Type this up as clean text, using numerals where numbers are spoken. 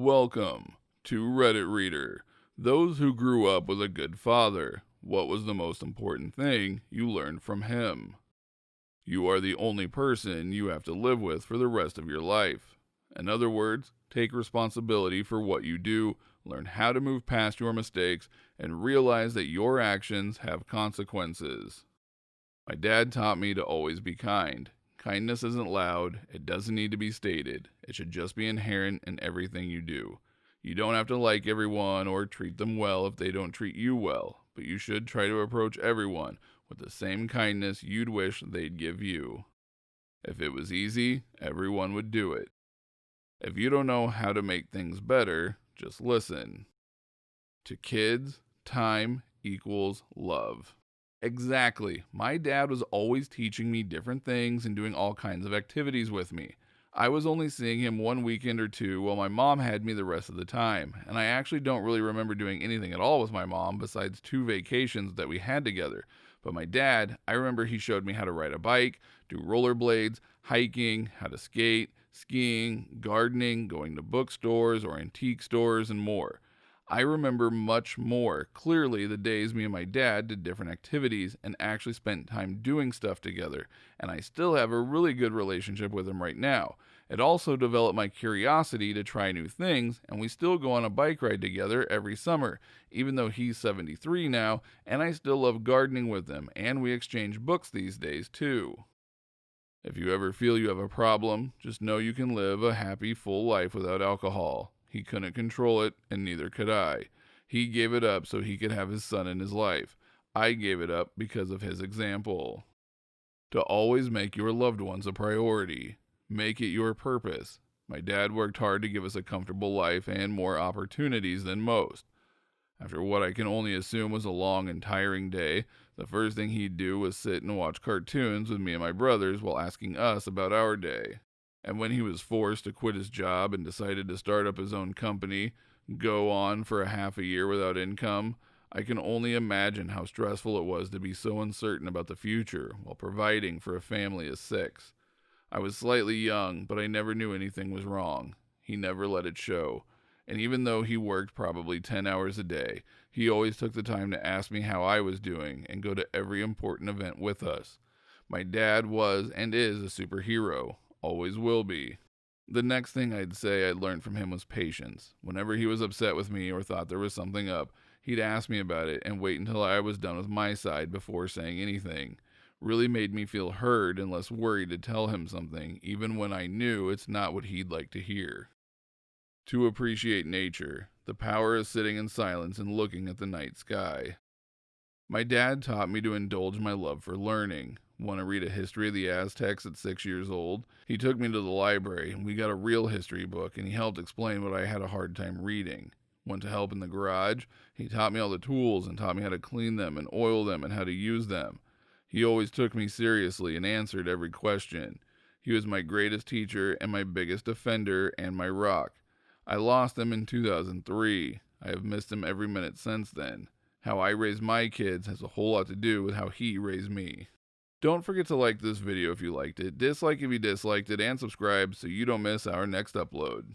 Welcome to Reddit Reader. Those who grew up with a good father. What was the most important thing you learned from him? You are the only person you have to live with for the rest of your life. In other words, take responsibility for what you do, learn how to move past your mistakes, and realize that your actions have consequences. My dad taught me to always be kind. Kindness isn't loud, it doesn't need to be stated, it should just be inherent in everything you do. You don't have to like everyone or treat them well if they don't treat you well, but you should try to approach everyone with the same kindness you'd wish they'd give you. If it was easy, everyone would do it. If you don't know how to make things better, just listen. To kids, time equals love. Exactly. My dad was always teaching me different things and doing all kinds of activities with me. I was only seeing him one weekend or two while my mom had me the rest of the time, and I actually don't really remember doing anything at all with my mom besides 2 vacations that we had together. But my dad, I remember he showed me how to ride a bike, do rollerblades, hiking, how to skate, skiing, gardening, going to bookstores or antique stores, and more. I remember much more clearly the days me and my dad did different activities and actually spent time doing stuff together, and I still have a really good relationship with him right now. It also developed my curiosity to try new things, and we still go on a bike ride together every summer, even though he's 73 now, and I still love gardening with him, and we exchange books these days too. If you ever feel you have a problem, just know you can live a happy, full life without alcohol. He couldn't control it, and neither could I. He gave it up so he could have his son in his life. I gave it up because of his example. To always make your loved ones a priority. Make it your purpose. My dad worked hard to give us a comfortable life and more opportunities than most. After what I can only assume was a long and tiring day, the first thing he'd do was sit and watch cartoons with me and my brothers while asking us about our day. And when he was forced to quit his job and decided to start up his own company, go on for a half a year without income, I can only imagine how stressful it was to be so uncertain about the future while providing for a family of 6. I was slightly young, but I never knew anything was wrong. He never let it show. And even though he worked probably 10 hours a day, he always took the time to ask me how I was doing and go to every important event with us. My dad was and is a superhero. Always will be. The next thing I'd say I learned from him was patience. Whenever he was upset with me or thought there was something up, he'd ask me about it and wait until I was done with my side before saying anything. Really made me feel heard and less worried to tell him something, even when I knew it's not what he'd like to hear. To appreciate nature. The power of sitting in silence and looking at the night sky. My dad taught me to indulge my love for learning. Want to read a history of the Aztecs at 6 years old? He took me to the library, and we got a real history book, and he helped explain what I had a hard time reading. Want to help in the garage? He taught me all the tools and taught me how to clean them and oil them and how to use them. He always took me seriously and answered every question. He was my greatest teacher and my biggest defender and my rock. I lost him in 2003. I have missed him every minute since then. How I raise my kids has a whole lot to do with how he raised me. Don't forget to like this video if you liked it, dislike if you disliked it, and subscribe so you don't miss our next upload.